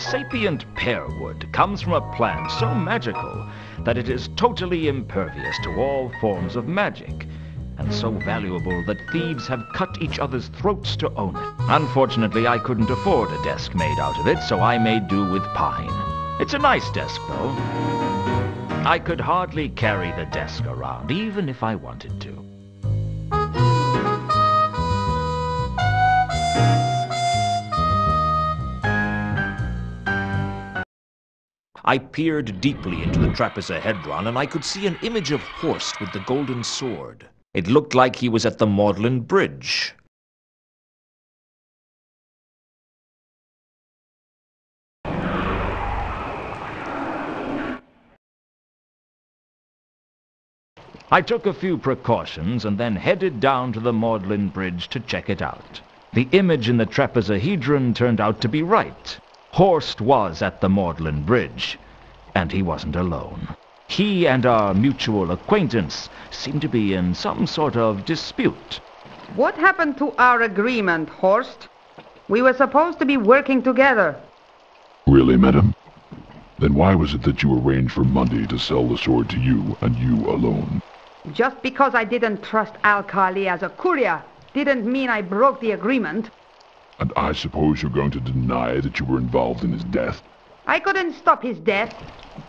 sapient pearwood comes from a plant so magical that it is totally impervious to all forms of magic, and so valuable that thieves have cut each other's throats to own it. Unfortunately, I couldn't afford a desk made out of it, so I made do with pine. It's a nice desk, though. I could hardly carry the desk around, even if I wanted to. I peered deeply into the trapezohedron, and I could see an image of Horst with the golden sword. It looked like he was at the Magdalen Bridge. I took a few precautions and then headed down to the Magdalen Bridge to check it out. The image in the trapezohedron turned out to be right. Horst was at the Magdalen Bridge, and he wasn't alone. He and our mutual acquaintance seemed to be in some sort of dispute. What happened to our agreement, Horst? We were supposed to be working together. Really, madam? Then why was it that you arranged for Monday to sell the sword to you, and you alone? Just because I didn't trust Alkali as a courier didn't mean I broke the agreement. And I suppose you're going to deny that you were involved in his death? I couldn't stop his death,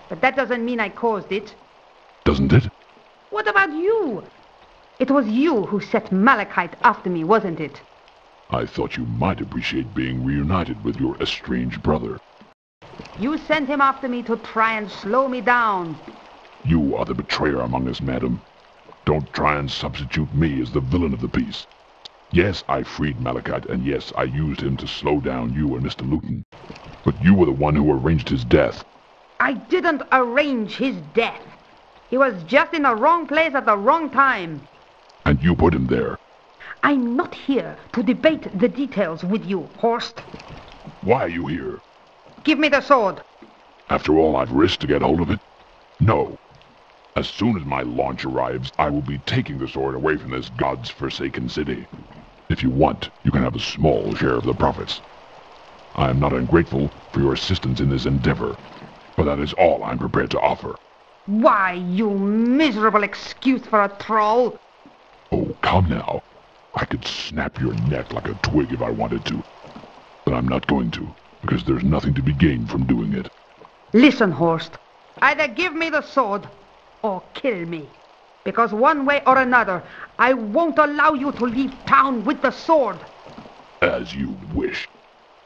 but that doesn't mean I caused it. Doesn't it? What about you? It was you who set Malachite after me, wasn't it? I thought you might appreciate being reunited with your estranged brother. You sent him after me to try and slow me down. You are the betrayer among us, madam. Don't try and substitute me as the villain of the piece. Yes, I freed Malachite, and yes, I used him to slow down you and Mr. Luton. But you were the one who arranged his death. I didn't arrange his death. He was just in the wrong place at the wrong time. And you put him there. I'm not here to debate the details with you, Horst. Why are you here? Give me the sword. After all I've risked to get hold of it? No. As soon as my launch arrives, I will be taking the sword away from this God's forsaken city. If you want, you can have a small share of the profits. I am not ungrateful for your assistance in this endeavor, but that is all I'm prepared to offer. Why, you miserable excuse for a troll! Oh, come now. I could snap your neck like a twig if I wanted to. But I'm not going to, because there's nothing to be gained from doing it. Listen, Horst. Either give me the sword, or kill me. Because one way or another, I won't allow you to leave town with the sword. As you wish.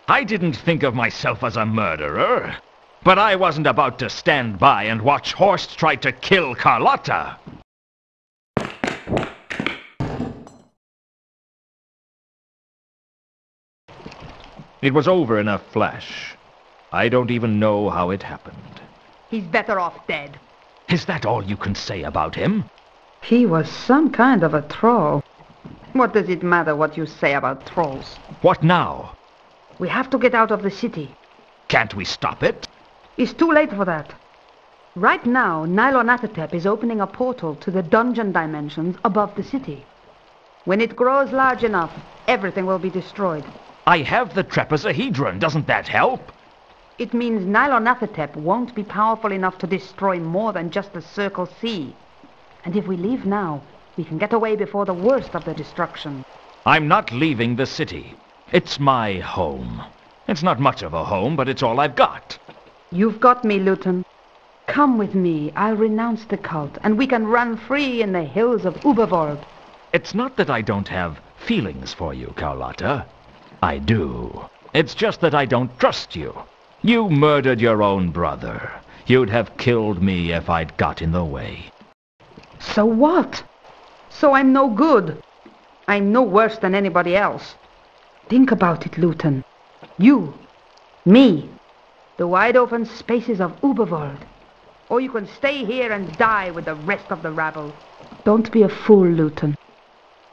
I didn't think of myself as a murderer, but I wasn't about to stand by and watch Horst try to kill Carlotta. It was over in a flash. I don't even know how it happened. He's better off dead. Is that all you can say about him? He was some kind of a troll. What does it matter what you say about trolls? What now? We have to get out of the city. Can't we stop it? It's too late for that. Right now, Nylonathotep is opening a portal to the dungeon dimensions above the city. When it grows large enough, everything will be destroyed. I have the trapezohedron. Doesn't that help? It means Nylonathotep won't be powerful enough to destroy more than just the Circle C. And if we leave now, we can get away before the worst of the destruction. I'm not leaving the city. It's my home. It's not much of a home, but it's all I've got. You've got me, Luton. Come with me. I'll renounce the cult, and we can run free in the hills of Ubervold. It's not that I don't have feelings for you, Carlotta. I do. It's just that I don't trust you. You murdered your own brother. You'd have killed me if I'd got in the way. So what? So I'm no good. I'm no worse than anybody else. Think about it, Luton. You, me, the wide-open spaces of Ubervold. Or you can stay here and die with the rest of the rabble. Don't be a fool, Luton.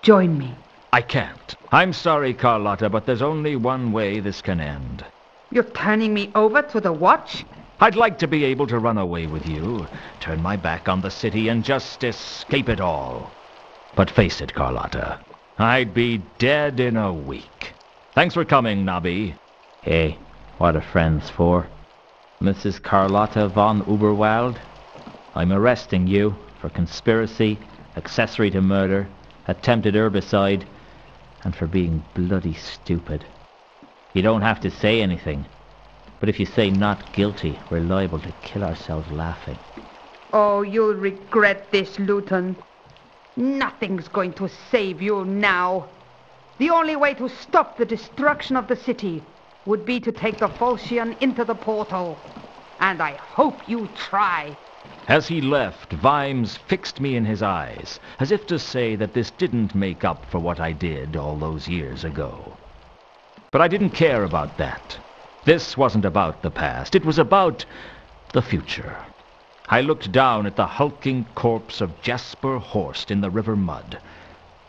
Join me. I can't. I'm sorry, Carlotta, but there's only one way this can end. You're turning me over to the Watch? I'd like to be able to run away with you, turn my back on the city, and just escape it all. But face it, Carlotta, I'd be dead in a week. Thanks for coming, Nobby. Hey, What are friends for? Mrs. Carlotta von Uberwald, I'm arresting you for conspiracy, accessory to murder, attempted herbicide, and for being bloody stupid. You don't have to say anything, but if you say not guilty, we're liable to kill ourselves laughing. Oh, you'll regret this, Luton. Nothing's going to save you now. The only way to stop the destruction of the city would be to take the Volscian into the portal. And I hope you try. As he left, Vimes fixed me in his eyes, as if to say that this didn't make up for what I did all those years ago. But I didn't care about that. This wasn't about the past. It was about the future. I looked down at the hulking corpse of Jasper Horst in the river mud,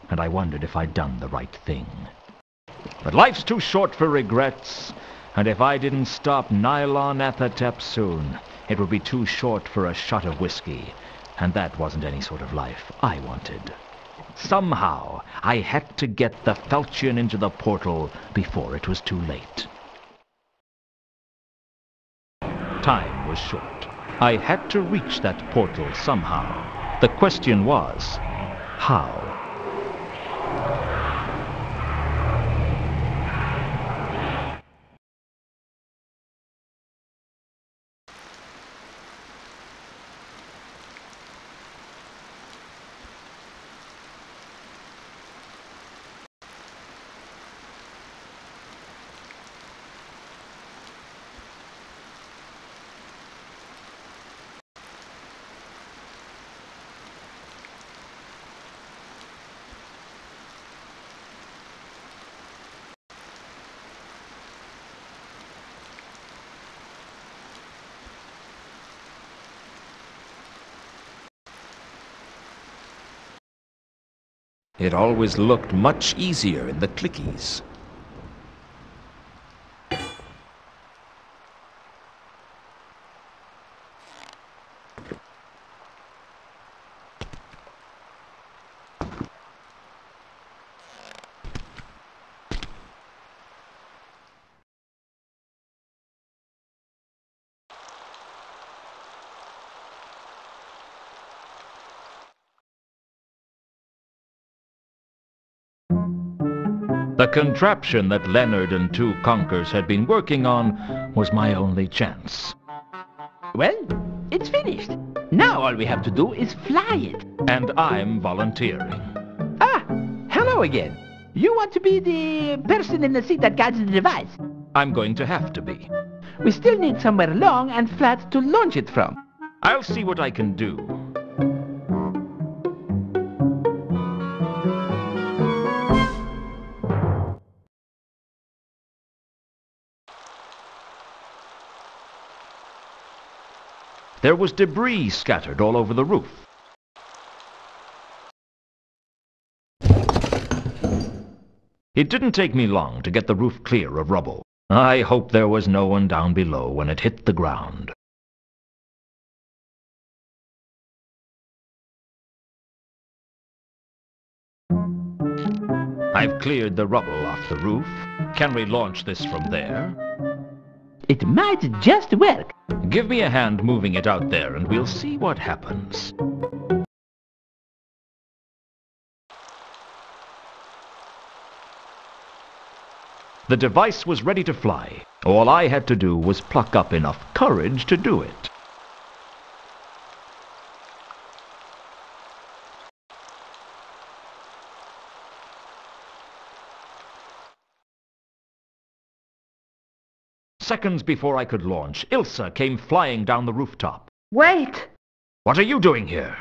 and I wondered if I'd done the right thing. But life's too short for regrets, and if I didn't stop Nylon Athatep soon, it would be too short for a shot of whiskey, and that wasn't any sort of life I wanted. Somehow, I had to get the Falchion into the portal before it was too late. Time was short. I had to reach that portal somehow. The question was, how? It always looked much easier in the clickies. The contraption that Leonard and two conkers had been working on was my only chance. Well, it's finished. Now all we have to do is fly it. And I'm volunteering. Ah, hello again. You want to be the person in the seat that guides the device? I'm going to have to be. We still need somewhere long and flat to launch it from. I'll see what I can do. There was debris scattered all over the roof. It didn't take me long to get the roof clear of rubble. I hope there was no one down below when it hit the ground. I've cleared the rubble off the roof. Can we launch this from there? It might just work. Give me a hand moving it out there and we'll see what happens. The device was ready to fly. All I had to do was pluck up enough courage to do it. Seconds before I could launch, Ilsa came flying down the rooftop. Wait! What are you doing here?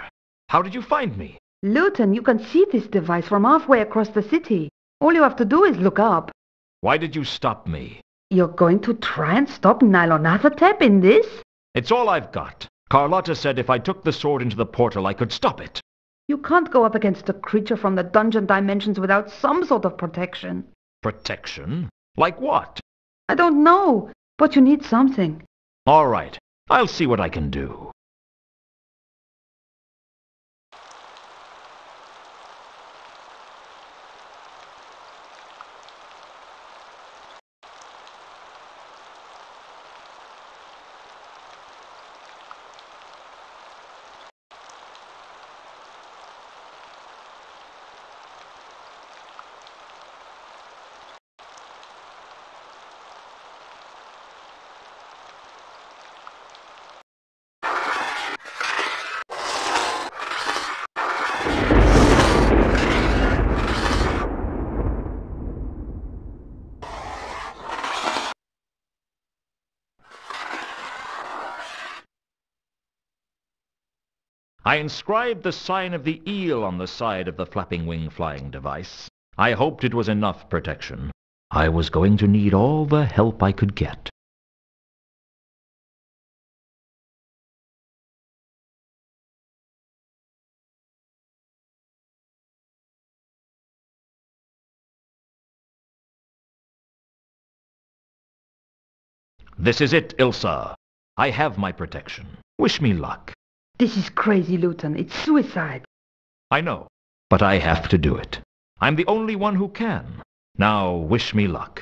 How did you find me? Luton, you can see this device from halfway across the city. All you have to do is look up. Why did you stop me? You're going to try and stop Nylonathatep in this? It's all I've got. Carlotta said if I took the sword into the portal, I could stop it. You can't go up against a creature from the dungeon dimensions without some sort of protection. Protection? Like what? I don't know, but you need something. All right, I'll see what I can do. I inscribed the sign of the eel on the side of the flapping wing flying device. I hoped it was enough protection. I was going to need all the help I could get. This is it, Ilsa. I have my protection. Wish me luck. This is crazy, Luton. It's suicide. I know, but I have to do it. I'm the only one who can. Now, wish me luck.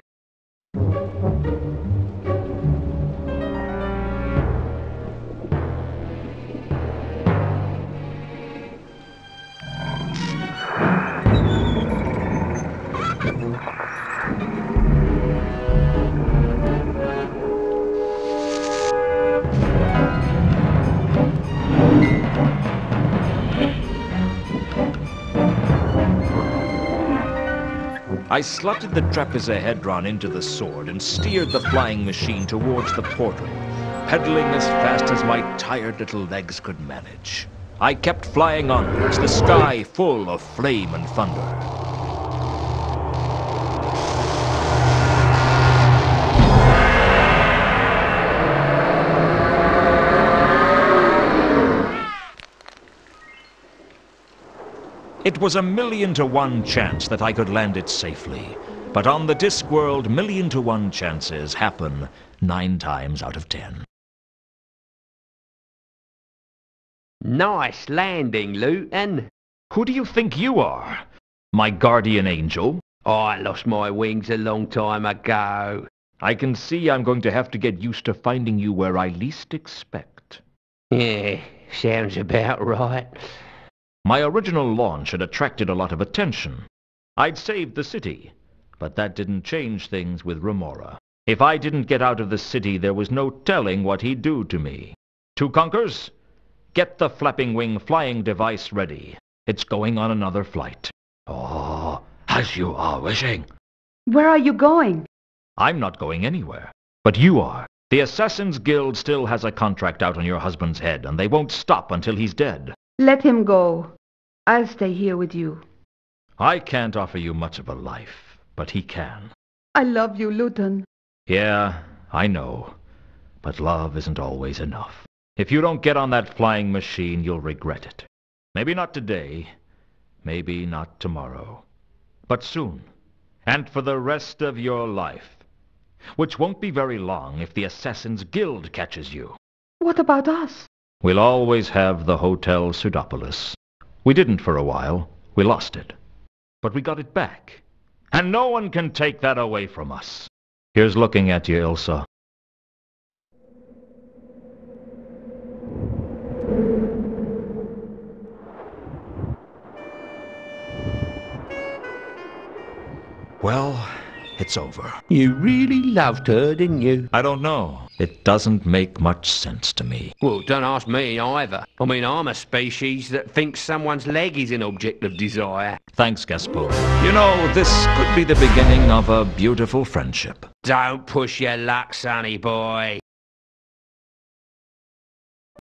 I slotted the trapezohedron into the sword and steered the flying machine towards the portal, pedaling as fast as my tired little legs could manage. I kept flying onwards, the sky full of flame and thunder. It was a 1,000,000 to 1 chance that I could land it safely. But on the Discworld, 1,000,000 to 1 chances happen 9 times out of 10. Nice landing, Luton. Who do you think you are? My guardian angel? I lost my wings a long time ago. I can see I'm going to have to get used to finding you where I least expect. Yeah, sounds about right. My original launch had attracted a lot of attention. I'd saved the city, but that didn't change things with Remora. If I didn't get out of the city, there was no telling what he'd do to me. Two Conkers, get the flapping wing flying device ready. It's going on another flight. Oh, as you are wishing. Where are you going? I'm not going anywhere, but you are. The Assassin's Guild still has a contract out on your husband's head, and they won't stop until he's dead. Let him go. I'll stay here with you. I can't offer you much of a life, but he can. I love you, Luton. Yeah, I know. But love isn't always enough. If you don't get on that flying machine, you'll regret it. Maybe not today, maybe not tomorrow, but soon, and for the rest of your life, which won't be very long if the Assassin's Guild catches you. What about us? We'll always have the Hotel Pseudopolis. We didn't for a while. We lost it. But we got it back. And no one can take that away from us. Here's looking at you, Ilsa. Well, it's over. You really loved her, didn't you? I don't know. It doesn't make much sense to me. Well, don't ask me either. I mean, I'm a species that thinks someone's leg is an object of desire. Thanks, Gaspo. You know, this could be the beginning of a beautiful friendship. Don't push your luck, sonny boy.